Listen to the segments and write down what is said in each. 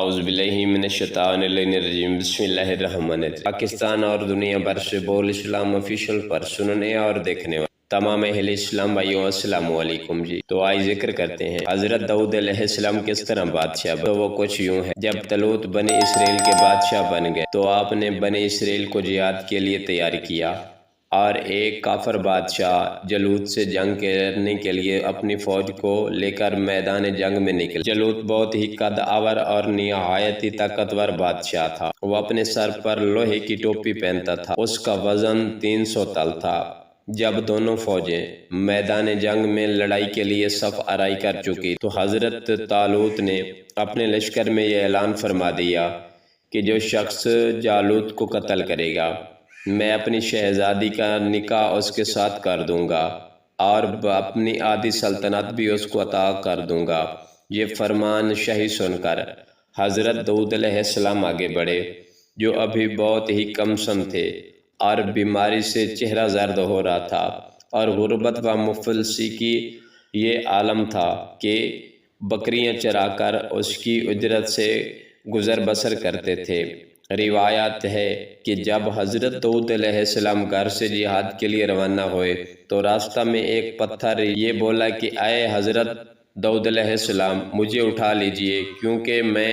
اعوذ باللہ من الشیطان الرجیم بسم اللہ الرحمن الرحیم۔ پاکستان اور دنیا بھر سے بول اسلام آفیشل پر سننے اور دیکھنے والے تمام اہل اسلام بھائیوں السلام علیکم جی۔ تو آج ذکر کرتے ہیں حضرت داؤد علیہ السلام کس طرح بادشاہ بنے۔ تو وہ کچھ یوں ہے، جب طالوت بنی اسرائیل کے بادشاہ بن گئے تو آپ نے بنی اسرائیل کو جہاد کے لیے تیار کیا اور ایک کافر بادشاہ جالوت سے جنگ کرنے کے لیے اپنی فوج کو لے کر میدان جنگ میں نکلے۔ جالوت بہت ہی قد آور اور نہایت ہی طاقتور بادشاہ تھا۔ وہ اپنے سر پر لوہے کی ٹوپی پہنتا تھا، اس کا وزن 300 طن تھا۔ جب دونوں فوجیں میدان جنگ میں لڑائی کے لیے صف آرائی کر چکی تو حضرت طالوت نے اپنے لشکر میں یہ اعلان فرما دیا کہ جو شخص جالوت کو قتل کرے گا میں اپنی شہزادی کا نکاح اس کے ساتھ کر دوں گا اور اپنی آدھی سلطنت بھی اس کو عطا کر دوں گا۔ یہ فرمان شاہی سن کر حضرت داؤد علیہ السلام آگے بڑھے، جو ابھی بہت ہی کم سن تھے اور بیماری سے چہرہ زرد ہو رہا تھا اور غربت و مفلسی کی یہ عالم تھا کہ بکریاں چرا کر اس کی اجرت سے گزر بسر کرتے تھے۔ روایات ہے کہ جب حضرت داؤد علیہ السلام گھر سے جہاد کے لیے روانہ ہوئے تو راستہ میں ایک پتھر یہ بولا کہ اے حضرت داؤد علیہ السلام مجھے اٹھا لیجئے کیونکہ میں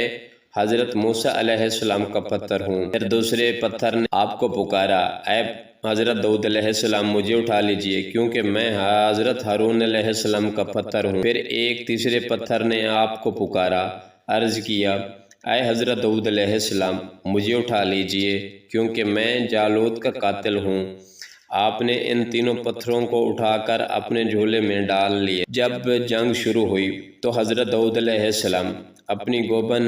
حضرت موسیٰ علیہ السلام کا پتھر ہوں۔ پھر دوسرے پتھر نے آپ کو پکارا، اے حضرت داؤد علیہ السلام مجھے اٹھا لیجئے کیونکہ میں حضرت ہارون علیہ السلام کا پتھر ہوں۔ پھر ایک تیسرے پتھر نے آپ کو پکارا، عرض کیا، اے حضرت داؤد علیہ السلام مجھے اٹھا لیجئے کیونکہ میں جالوت کا قاتل ہوں۔ آپ نے ان تینوں پتھروں کو اٹھا کر اپنے جھولے میں ڈال لیے۔ جب جنگ شروع ہوئی تو حضرت داؤد علیہ السلام اپنی گوبن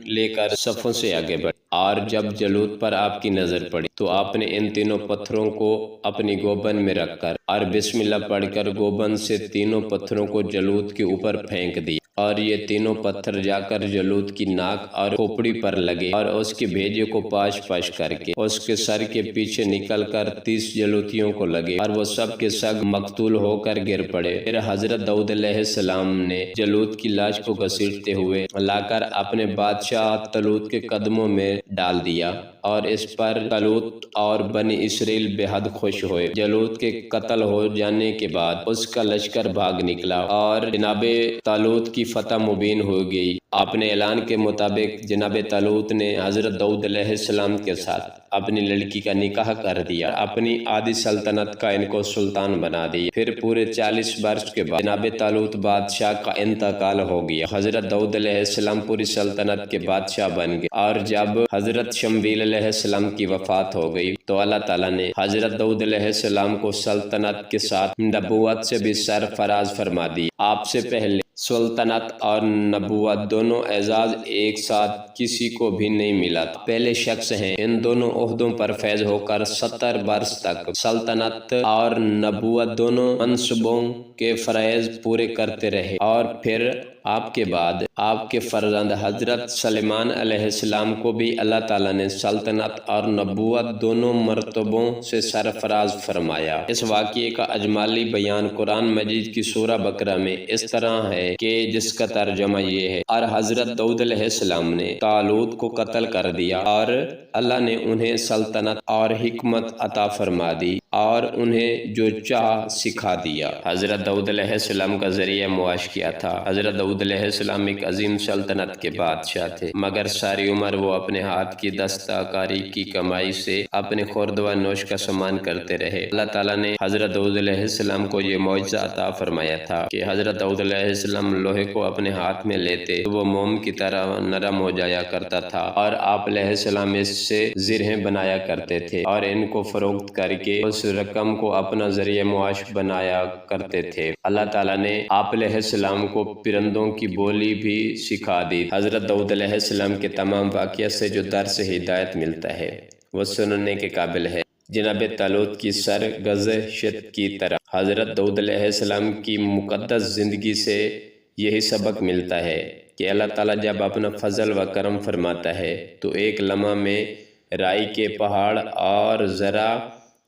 لے کر صفوں سے آگے بڑھے اور جب جالوت پر آپ کی نظر پڑی تو آپ نے ان تینوں پتھروں کو اپنی گوبن میں رکھ کر اور بسم اللہ پڑھ کر گوبن سے تینوں پتھروں کو جالوت کے اوپر پھینک دیا اور یہ تینوں پتھر جا کر جالوت کی ناک اور کھوپڑی پر لگے اور اس کے بھیجے کو پاش پاش کر کے اس کے سر کے پیچھے نکل کر 30 جالوتیوں کو لگے اور وہ سب کے سب مقتول ہو کر گر پڑے۔ پھر حضرت داؤد علیہ السلام نے جالوت کی لاش کو گھسیٹتے ہوئے لا کر اپنے بادشاہ طالوت کے قدموں میں ڈال دیا اور اس پر طالوت اور بنی اسرائیل بے حد خوش ہوئے۔ جالوت کے قتل ہو جانے کے بعد اس کا لشکر بھاگ نکلا اور جناب طالوت کی فتح مبین ہو گئی۔ اپنے اعلان کے مطابق جناب طالوت نے حضرت داؤد علیہ السلام کے ساتھ اپنی لڑکی کا نکاح کر دیا، اپنی آدھی سلطنت کا ان کو سلطان بنا دیا۔ پھر پورے 40 برس کے بعد جناب طالوت بادشاہ کا انتقال ہو گیا۔ حضرت داؤد علیہ السلام پوری سلطنت کے بادشاہ بن گئے اور جب حضرت شمویل علیہ السلام کی وفات ہو گئی تو اللہ تعالیٰ نے حضرت داؤد علیہ السلام کو سلطنت کے ساتھ نبوت سے بھی سرفراز فرما دی۔ آپ سے پہلے سلطنت اور نبوت دونوں اعزاز ایک ساتھ کسی کو بھی نہیں ملا تھا۔ پہلے شخص ہیں، ان دونوں عہدوں پر فیض ہو کر 70 برس تک سلطنت اور نبوت دونوں منصبوں کے فرائض پورے کرتے رہے اور پھر آپ کے بعد آپ کے فرزند حضرت سلیمان علیہ السلام کو بھی اللہ تعالیٰ نے سلطنت اور نبوت دونوں مرتبوں سے سرفراز فرمایا۔ اس واقعے کا اجمالی بیان قرآن مجید کی سورہ بقرہ میں اس طرح ہے کہ جس کا ترجمہ یہ ہے، اور حضرت داؤد علیہ السلام نے طالوت کو قتل کر دیا اور اللہ نے انہیں سلطنت اور حکمت عطا فرما دی اور انہیں جو چاہ سکھا دیا۔ حضرت داؤد علیہ السلام کا ذریعہ معاش کیا تھا۔ حضرت داؤد علیہ السلام ایک عظیم سلطنت کے بادشاہ تھے، مگر ساری عمر وہ اپنے ہاتھ کی دستکاری کی کمائی سے اپنے خورد و نوش کا سامان کرتے رہے۔ اللہ تعالیٰ نے حضرت داؤد علیہ السلام کو یہ معجزہ عطا فرمایا تھا کہ حضرت داؤد علیہ السلام لوہے کو اپنے ہاتھ میں لیتے تو وہ موم کی طرح نرم ہو جایا کرتا تھا اور آپ علیہ السلام اس سے زرہیں بنایا کرتے تھے اور ان کو فروخت کر کے اس رقم کو اپنا ذریعہ معاش بنایا کرتے تھے۔ اللہ تعالیٰ نے آپ علیہ السلام کو پرندوں کی بولی بھی سکھا دی۔ حضرت داؤد علیہ السلام کے تمام واقعات سے جو درس ہدایت ملتا ہے وہ سننے کے قابل ہے۔ جناب طالوت کی سرگزشت کی طرح حضرت داؤد علیہ السلام کی مقدس زندگی سے یہی سبق ملتا ہے کہ اللہ تعالیٰ جب اپنا فضل و کرم فرماتا ہے تو ایک لمحہ میں رائی کے پہاڑ اور ذرا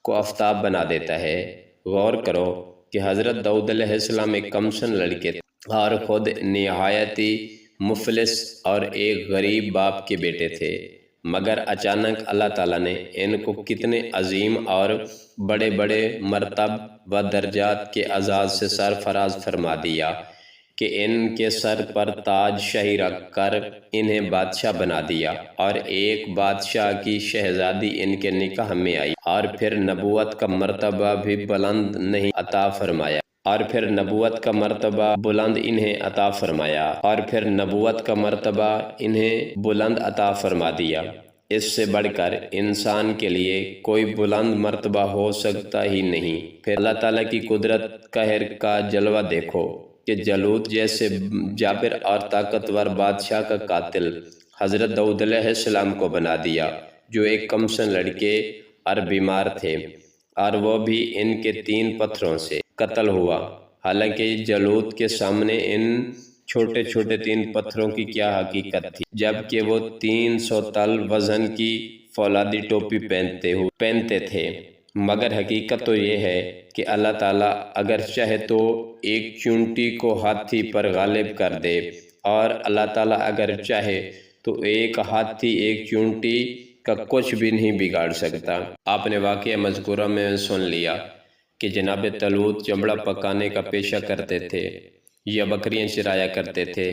کو آفتاب بنا دیتا ہے۔ غور کرو کہ حضرت داؤد علیہ السلام ایک کمسن لڑکے تھے اور خود نہایت ہی مفلس اور ایک غریب باپ کے بیٹے تھے، مگر اچانک اللہ تعالیٰ نے ان کو کتنے عظیم اور بڑے بڑے مرتب و درجات کے اعزاز سے سرفراز فرما دیا کہ ان کے سر پر تاج شاہی رکھ کر انہیں بادشاہ بنا دیا، اور ایک بادشاہ کی شہزادی ان کے نکاح میں آئی، اور پھر نبوت کا مرتبہ بھی بلند نہیں عطا فرمایا، اور پھر نبوت کا مرتبہ بلند انہیں عطا فرمایا، اور پھر نبوت کا مرتبہ انہیں بلند عطا فرما دیا۔ اس سے بڑھ کر انسان کے لیے کوئی بلند مرتبہ ہو سکتا ہی نہیں۔ پھر اللہ تعالیٰ کی قدرت قہر کا جلوہ دیکھو کہ جالوت جیسے جابر اور طاقتور بادشاہ کا قاتل حضرت داؤد علیہ السلام کو بنا دیا، جو ایک کمسن لڑکے اور بیمار تھے، اور وہ بھی ان کے 3 پتھروں سے قتل ہوا۔ حالانکہ جالوت کے سامنے ان چھوٹے چھوٹے 3 پتھروں کی کیا حقیقت تھی، جبکہ وہ 300 طل وزن کی فولادی ٹوپی پہنتے تھے۔ مگر حقیقت تو یہ ہے کہ اللہ تعالیٰ اگر چاہے تو ایک چونٹی کو ہاتھی پر غالب کر دے، اور اللہ تعالیٰ اگر چاہے تو ایک ہاتھی ایک چونٹی کا کچھ بھی نہیں بگاڑ سکتا۔ آپ نے واقعہ مذکورہ میں سن لیا کہ جناب طالوت چمڑا پکانے کا پیشہ کرتے تھے یا بکریاں چرایا کرتے تھے،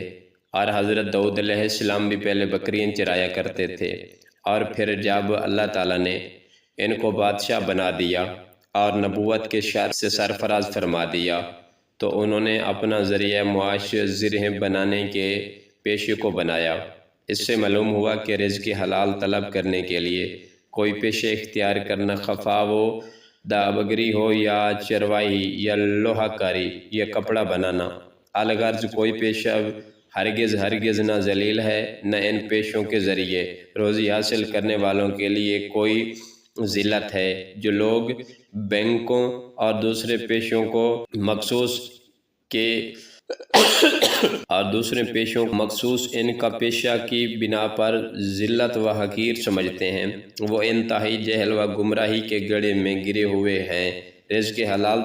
اور حضرت داؤد علیہ السلام بھی پہلے بکریاں چرایا کرتے تھے، اور پھر جب اللہ تعالیٰ نے ان کو بادشاہ بنا دیا اور نبوت کے شرف سے سرفراز فرما دیا، تو انہوں نے اپنا ذریعہ معاش زرہ بنانے کے پیشے کو بنایا۔ اس سے معلوم ہوا کہ رزق حلال طلب کرنے کے لیے کوئی پیشہ اختیار کرنا، خواہ وہ داغبگری ہو یا چرواہی یا لوہا کاری یا کپڑا بنانا، الغرض کوئی پیشہ ہرگز نہ ذلیل ہے، نہ ان پیشوں کے ذریعے روزی حاصل کرنے والوں کے لیے کوئی ذلت ہے۔ جو لوگ بینکوں اور دوسرے پیشوں کو مخصوص ان کا پیشہ کی بنا پر ذلت و حقیر سمجھتے ہیں، وہ انتہائی جہل و گمراہی کے گڑھے میں گرے ہوئے ہیں۔ رزق حلال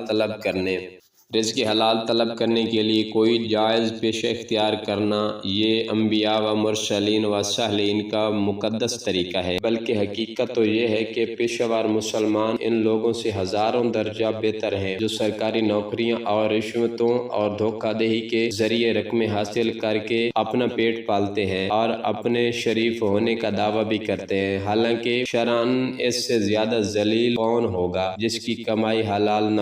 طلب کرنے کے لیے کوئی جائز پیشہ اختیار کرنا، یہ انبیاء و مرسلین و صالحین کا مقدس طریقہ ہے، بلکہ حقیقت تو یہ ہے کہ پیشہ ور مسلمان ان لوگوں سے ہزاروں درجہ بہتر ہیں جو سرکاری نوکریاں اور رشوتوں اور دھوکہ دہی کے ذریعے رقمیں حاصل کر کے اپنا پیٹ پالتے ہیں اور اپنے شریف ہونے کا دعویٰ بھی کرتے ہیں۔ حالانکہ شرعاً اس سے زیادہ ذلیل کون ہوگا جس کی کمائی حلال نہ